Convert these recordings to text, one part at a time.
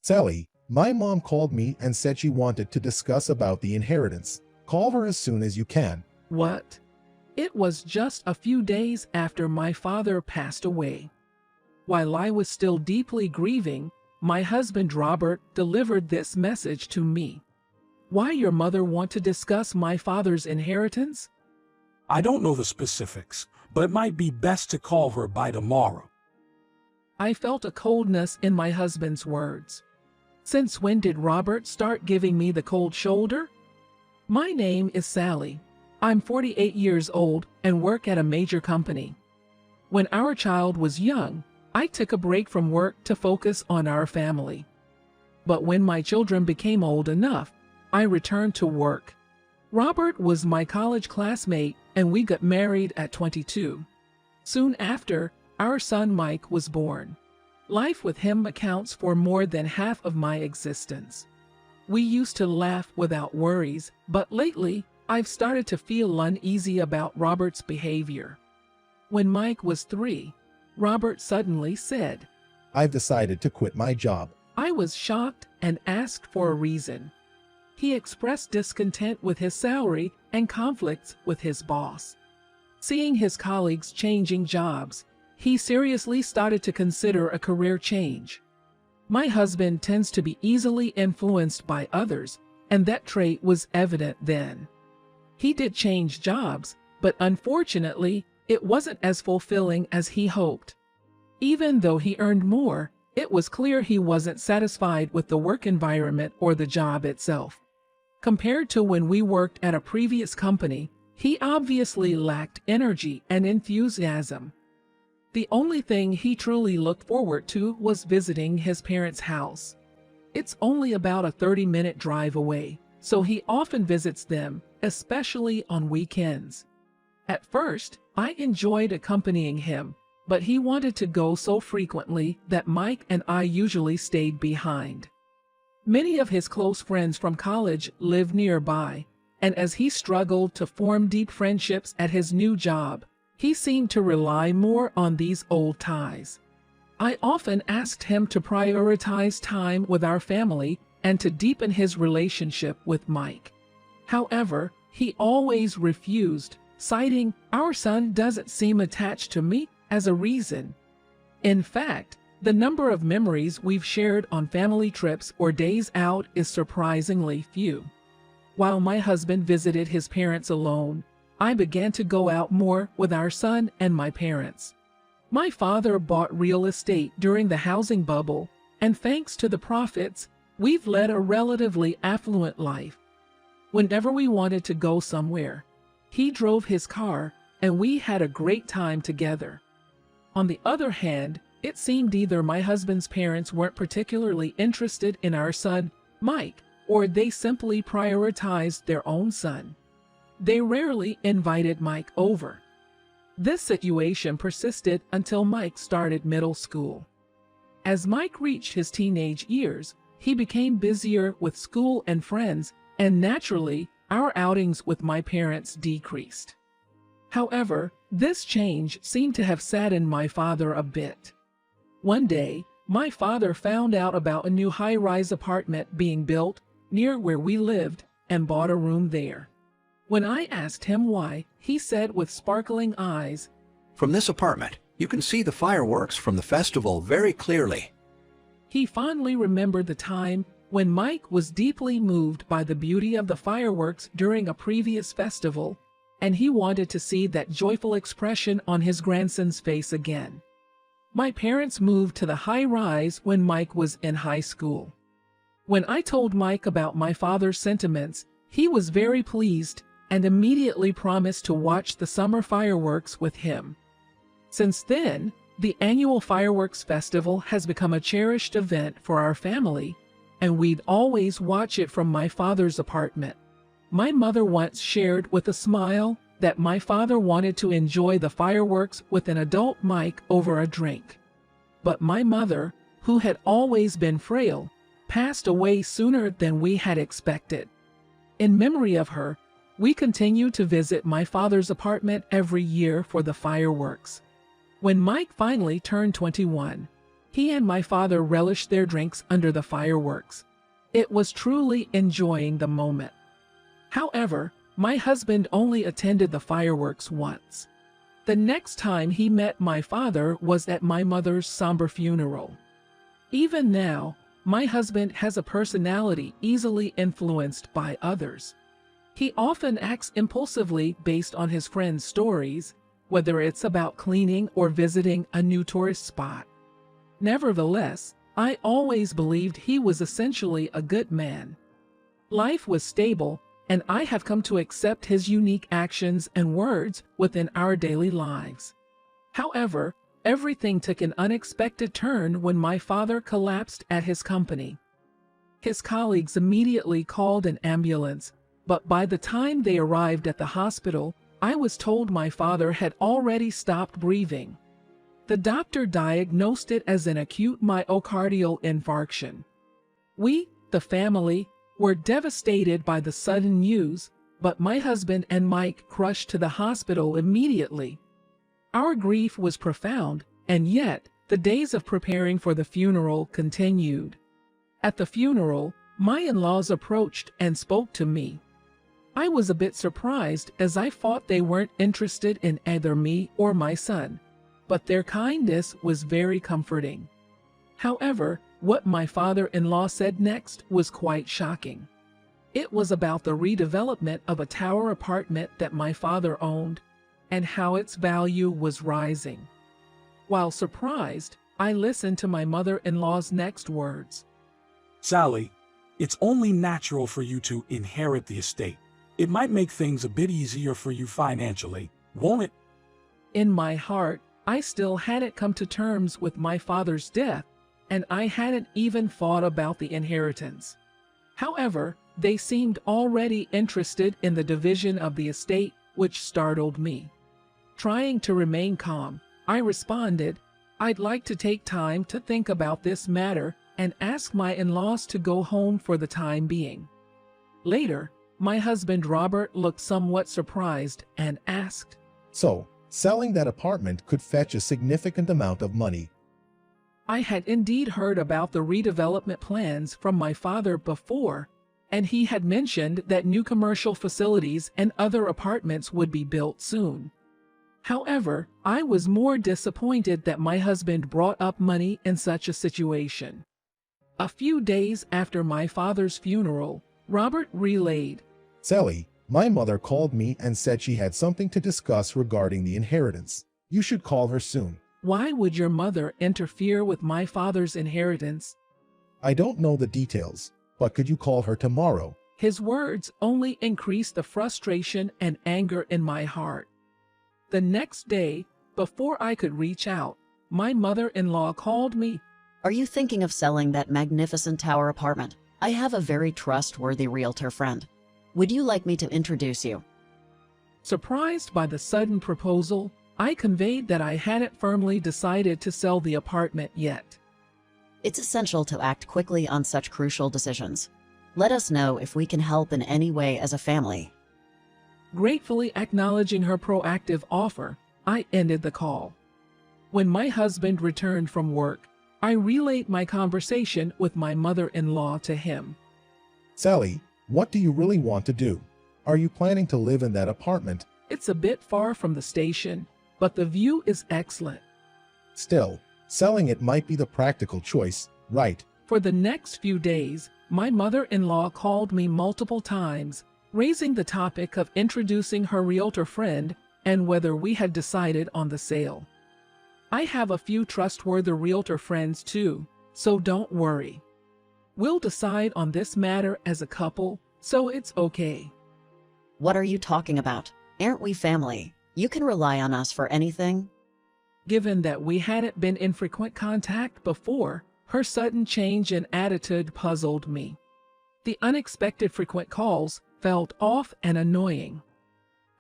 Sally, my mom called me and said she wanted to discuss about the inheritance. Call her as soon as you can. What? It was just a few days after my father passed away. While I was still deeply grieving, my husband Robert delivered this message to me. Why your mother want to discuss my father's inheritance? I don't know the specifics, but it might be best to call her by tomorrow. I felt a coldness in my husband's words. Since when did Robert start giving me the cold shoulder? My name is Sally. I'm 48 years old and work at a major company. When our child was young, I took a break from work to focus on our family. But when my children became old enough, I returned to work. Robert was my college classmate and we got married at 22. Soon after, our son Mike was born. Life with him accounts for more than half of my existence. We used to laugh without worries, but lately, I've started to feel uneasy about Robert's behavior. When Mike was 3, Robert suddenly said, I've decided to quit my job. I was shocked and asked for a reason. He expressed discontent with his salary and conflicts with his boss. Seeing his colleagues changing jobs, he seriously started to consider a career change. My husband tends to be easily influenced by others, and that trait was evident then. He did change jobs, but unfortunately, it wasn't as fulfilling as he hoped. Even though he earned more, it was clear he wasn't satisfied with the work environment or the job itself. Compared to when we worked at a previous company, he obviously lacked energy and enthusiasm. The only thing he truly looked forward to was visiting his parents' house. It's only about a 30-minute drive away, so he often visits them, especially on weekends. At first, I enjoyed accompanying him, but he wanted to go so frequently that Mike and I usually stayed behind. Many of his close friends from college lived nearby, and as he struggled to form deep friendships at his new job, he seemed to rely more on these old ties. I often asked him to prioritize time with our family and to deepen his relationship with Mike. However, he always refused, citing, "Our son doesn't seem attached to me," as a reason. In fact, the number of memories we've shared on family trips or days out is surprisingly few. While my husband visited his parents alone, I began to go out more with our son and my parents. My father bought real estate during the housing bubble, and thanks to the profits, we've led a relatively affluent life. Whenever we wanted to go somewhere, he drove his car, and we had a great time together. On the other hand, it seemed either my husband's parents weren't particularly interested in our son, Mike, or they simply prioritized their own son. They rarely invited Mike over. This situation persisted until Mike started middle school. As Mike reached his teenage years, he became busier with school and friends, and naturally, our outings with my parents decreased. However, this change seemed to have saddened my father a bit. One day, my father found out about a new high-rise apartment being built near where we lived and bought a room there. When I asked him why, he said with sparkling eyes, "From this apartment, you can see the fireworks from the festival very clearly." He fondly remembered the time when Mike was deeply moved by the beauty of the fireworks during a previous festival, and he wanted to see that joyful expression on his grandson's face again. My parents moved to the high-rise when Mike was in high school. When I told Mike about my father's sentiments, he was very pleased and immediately promised to watch the summer fireworks with him. Since then, the annual fireworks festival has become a cherished event for our family, and we'd always watch it from my father's apartment. My mother once shared with a smile that my father wanted to enjoy the fireworks with an adult Mike over a drink. But my mother, who had always been frail, passed away sooner than we had expected. In memory of her, we continue to visit my father's apartment every year for the fireworks. When Mike finally turned 21, He and my father relished their drinks under the fireworks. It was truly enjoying the moment. However, my husband only attended the fireworks once. The next time he met my father was at my mother's somber funeral. Even now, my husband has a personality easily influenced by others. He often acts impulsively based on his friends' stories, whether it's about cleaning or visiting a new tourist spot. Nevertheless, I always believed he was essentially a good man. Life was stable, and I have come to accept his unique actions and words within our daily lives. However, everything took an unexpected turn when my father collapsed at his company. His colleagues immediately called an ambulance, but by the time they arrived at the hospital, I was told my father had already stopped breathing. The doctor diagnosed it as an acute myocardial infarction. We, the family, were devastated by the sudden news, but my husband and Mike rushed to the hospital immediately. Our grief was profound, and yet, the days of preparing for the funeral continued. At the funeral, my in-laws approached and spoke to me. I was a bit surprised as I thought they weren't interested in either me or my son, but their kindness was very comforting. However, what my father-in-law said next was quite shocking. It was about the redevelopment of a tower apartment that my father owned, and how its value was rising. While surprised, I listened to my mother-in-law's next words. Sally, it's only natural for you to inherit the estate. It might make things a bit easier for you financially, won't it? In my heart, I still hadn't come to terms with my father's death, and I hadn't even thought about the inheritance. However, they seemed already interested in the division of the estate, which startled me. Trying to remain calm, I responded, "I'd like to take time to think about this matter and ask my in-laws to go home for the time being." Later, my husband Robert looked somewhat surprised and asked, So, selling that apartment could fetch a significant amount of money. I had indeed heard about the redevelopment plans from my father before, and he had mentioned that new commercial facilities and other apartments would be built soon. However, I was more disappointed that my husband brought up money in such a situation. A few days after my father's funeral, Robert relayed, Sally, my mother called me and said she had something to discuss regarding the inheritance. You should call her soon. "Why would your mother interfere with my father's inheritance?" I don't know the details, but could you call her tomorrow? His words only increased the frustration and anger in my heart. The next day, before I could reach out, my mother-in-law called me. Are you thinking of selling that magnificent tower apartment? I have a very trustworthy realtor friend. Would you like me to introduce you? Surprised by the sudden proposal, I conveyed that I hadn't firmly decided to sell the apartment yet. It's essential to act quickly on such crucial decisions. Let us know if we can help in any way as a family. Gratefully acknowledging her proactive offer, I ended the call. When my husband returned from work, I relayed my conversation with my mother-in-law to him. Sally, what do you really want to do? Are you planning to live in that apartment? It's a bit far from the station, but the view is excellent. Still, selling it might be the practical choice, right? For the next few days, my mother-in-law called me multiple times, raising the topic of introducing her realtor friend and whether we had decided on the sale. I have a few trustworthy realtor friends too, so don't worry. We'll decide on this matter as a couple, so it's okay. What are you talking about? Aren't we family? You can rely on us for anything. Given that we hadn't been in frequent contact before, her sudden change in attitude puzzled me. The unexpected frequent calls felt off and annoying.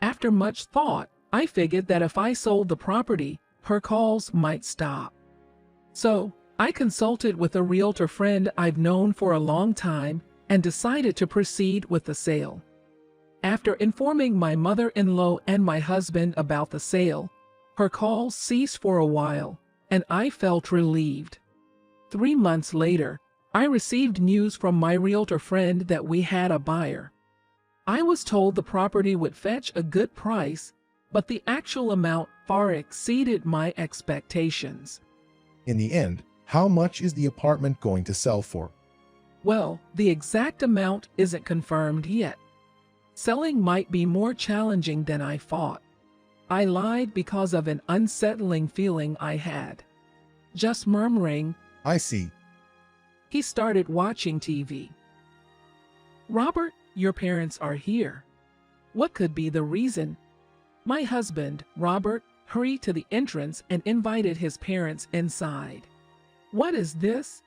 After much thought, I figured that if I sold the property, her calls might stop. So, I consulted with a realtor friend I've known for a long time and decided to proceed with the sale. After informing my mother-in-law and my husband about the sale, her calls ceased for a while, and I felt relieved. 3 months later, I received news from my realtor friend that we had a buyer. I was told the property would fetch a good price, but the actual amount far exceeded my expectations. In the end, how much is the apartment going to sell for? Well, the exact amount isn't confirmed yet. Selling might be more challenging than I thought. I lied because of an unsettling feeling I had. Just murmuring, I see. he started watching TV. Robert, your parents are here. What could be the reason? My husband, Robert, hurried to the entrance and invited his parents inside. What is this?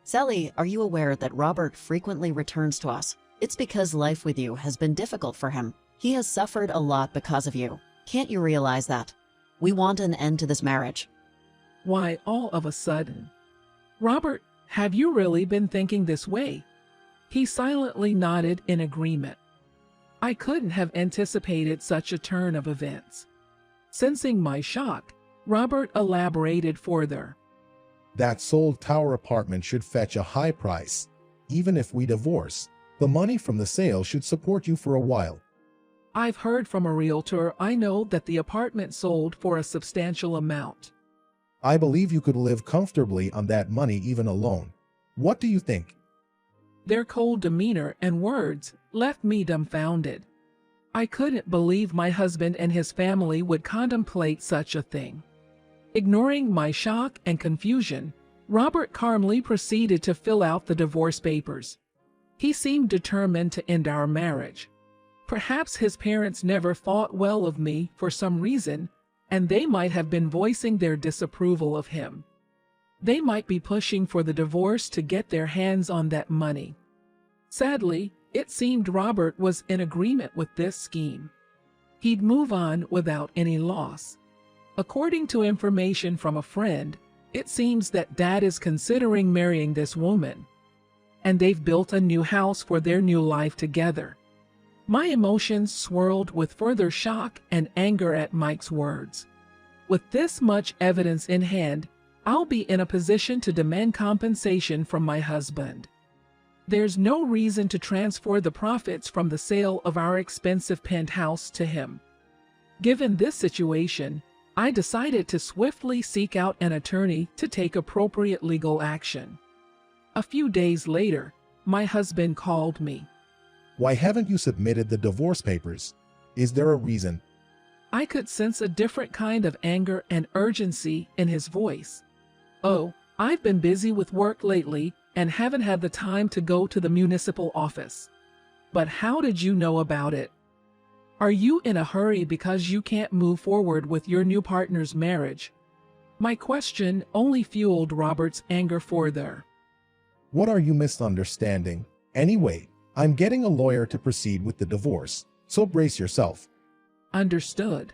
Sally, are you aware that Robert frequently returns to us? It's because life with you has been difficult for him. He has suffered a lot because of you. Can't you realize that? We want an end to this marriage. Why all of a sudden? Robert, have you really been thinking this way? He silently nodded in agreement. I couldn't have anticipated such a turn of events. Sensing my shock, Robert elaborated further. That sold tower apartment should fetch a high price. Even if we divorce, the money from the sale should support you for a while. I've heard from a realtor I know that the apartment sold for a substantial amount. I believe you could live comfortably on that money even alone. What do you think? Their cold demeanor and words left me dumbfounded. I couldn't believe my husband and his family would contemplate such a thing. Ignoring my shock and confusion, Robert calmly proceeded to fill out the divorce papers. He seemed determined to end our marriage. Perhaps his parents never thought well of me for some reason, and they might have been voicing their disapproval of him. They might be pushing for the divorce to get their hands on that money. Sadly, it seemed Robert was in agreement with this scheme. He'd move on without any loss. According to information from a friend, it seems that Dad is considering marrying this woman, and they've built a new house for their new life together. My emotions swirled with further shock and anger at Mike's words. With this much evidence in hand, I'll be in a position to demand compensation from my husband. There's no reason to transfer the profits from the sale of our expensive penthouse to him. Given this situation, I decided to swiftly seek out an attorney to take appropriate legal action. A few days later, my husband called me. Why haven't you submitted the divorce papers? Is there a reason? I could sense a different kind of anger and urgency in his voice. Oh, I've been busy with work lately and haven't had the time to go to the municipal office. But how did you know about it? Are you in a hurry because you can't move forward with your new partner's marriage? My question only fueled Robert's anger further. What are you misunderstanding? Anyway, I'm getting a lawyer to proceed with the divorce, so brace yourself. Understood.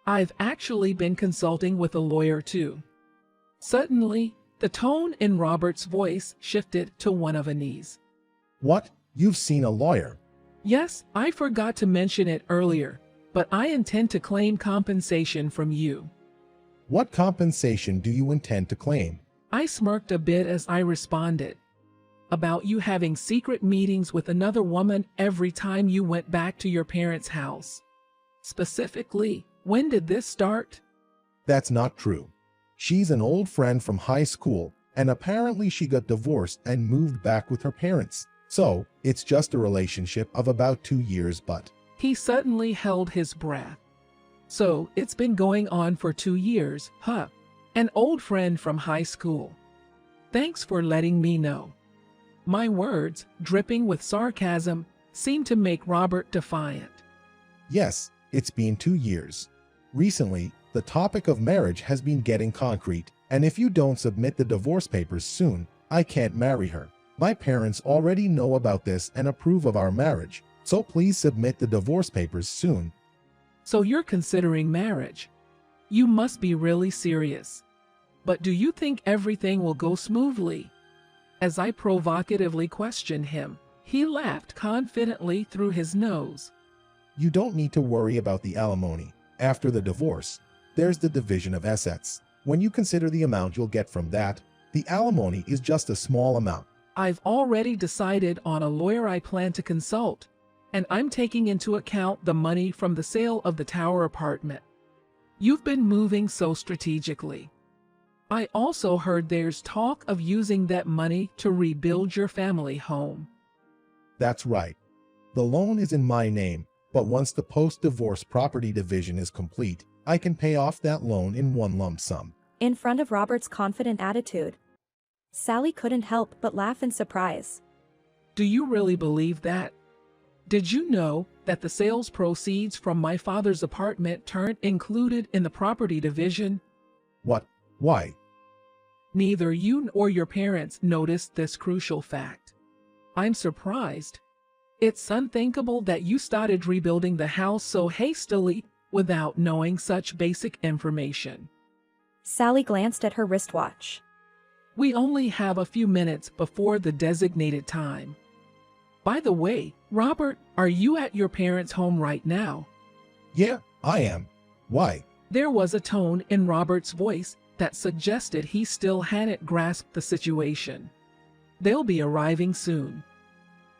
I've actually been consulting with a lawyer too. Suddenly, the tone in Robert's voice shifted to one of unease. What? You've seen a lawyer? Yes, I forgot to mention it earlier, but I intend to claim compensation from you. What compensation do you intend to claim? I smirked a bit as I responded. About you having secret meetings with another woman every time you went back to your parents' house. Specifically, when did this start? That's not true. She's an old friend from high school, and apparently she got divorced and moved back with her parents. So, it's just a relationship of about 2 years, but... He suddenly held his breath. So, it's been going on for 2 years, huh? An old friend from high school. Thanks for letting me know. My words, dripping with sarcasm, seemed to make Robert defiant. Yes, it's been 2 years. Recently, the topic of marriage has been getting concrete, and if you don't submit the divorce papers soon, I can't marry her. My parents already know about this and approve of our marriage, so please submit the divorce papers soon. So you're considering marriage? You must be really serious. But do you think everything will go smoothly? As I provocatively questioned him, he laughed confidently through his nose. You don't need to worry about the alimony. After the divorce, there's the division of assets. When you consider the amount you'll get from that, The alimony is just a small amount. I've already decided on a lawyer I plan to consult, and I'm taking into account the money from the sale of the tower apartment. You've been moving so strategically. I also heard there's talk of using that money to rebuild your family home. That's right. The loan is in my name, but once the post-divorce property division is complete, I can pay off that loan in one lump sum. In front of Robert's confident attitude, Sally couldn't help but laugh in surprise. Do you really believe that? Did you know that the sales proceeds from my father's apartment turned included in the property division? What? Why? Neither you nor your parents noticed this crucial fact. I'm surprised. It's unthinkable that you started rebuilding the house so hastily without knowing such basic information. Sally glanced at her wristwatch. We only have a few minutes before the designated time. By the way, Robert, are you at your parents' home right now? Yeah, I am. Why? There was a tone in Robert's voice that suggested he still hadn't grasped the situation. They'll be arriving soon.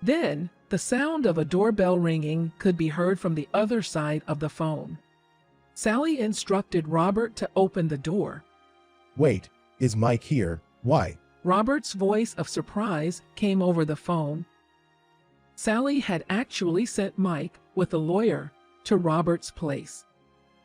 Then, the sound of a doorbell ringing could be heard from the other side of the phone. Sally instructed Robert to open the door. Wait, is Mike here? Why? Robert's voice of surprise came over the phone. Sally had actually sent Mike, with a lawyer, to Robert's place.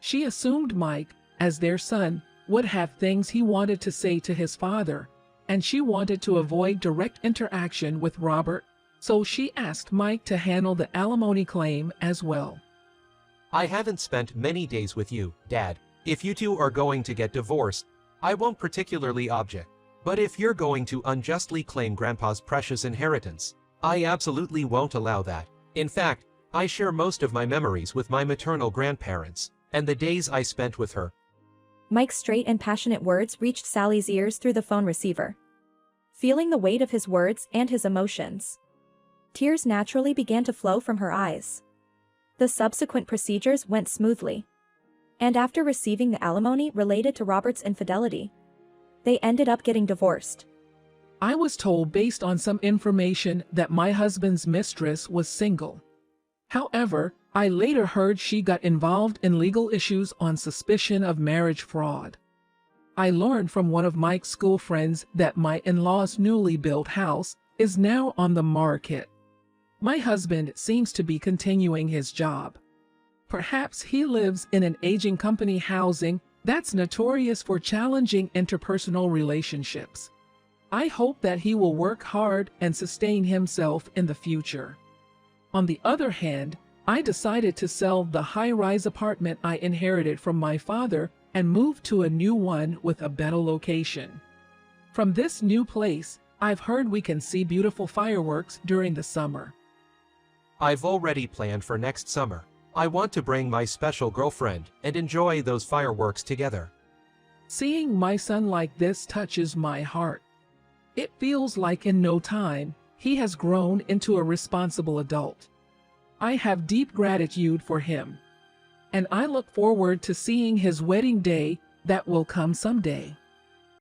She assumed Mike, as their son, would have things he wanted to say to his father, and she wanted to avoid direct interaction with Robert, so she asked Mike to handle the alimony claim as well. I haven't spent many days with you, Dad. If you two are going to get divorced, I won't particularly object. But if you're going to unjustly claim Grandpa's precious inheritance, I absolutely won't allow that. In fact, I share most of my memories with my maternal grandparents, and the days I spent with her. Mike's straight and passionate words reached Sally's ears through the phone receiver. Feeling the weight of his words and his emotions, tears naturally began to flow from her eyes. The subsequent procedures went smoothly. And after receiving the alimony related to Robert's infidelity, they ended up getting divorced. I was told based on some information that my husband's mistress was single. However, I later heard she got involved in legal issues on suspicion of marriage fraud. I learned from one of Mike's school friends that my in-laws' newly built house is now on the market. My husband seems to be continuing his job. Perhaps he lives in an aging company housing that's notorious for challenging interpersonal relationships. I hope that he will work hard and sustain himself in the future. On the other hand, I decided to sell the high-rise apartment I inherited from my father and move to a new one with a better location. From this new place, I've heard we can see beautiful fireworks during the summer. I've already planned for next summer. I want to bring my special girlfriend and enjoy those fireworks together. Seeing my son like this touches my heart. It feels like in no time, he has grown into a responsible adult. I have deep gratitude for him, and I look forward to seeing his wedding day that will come someday.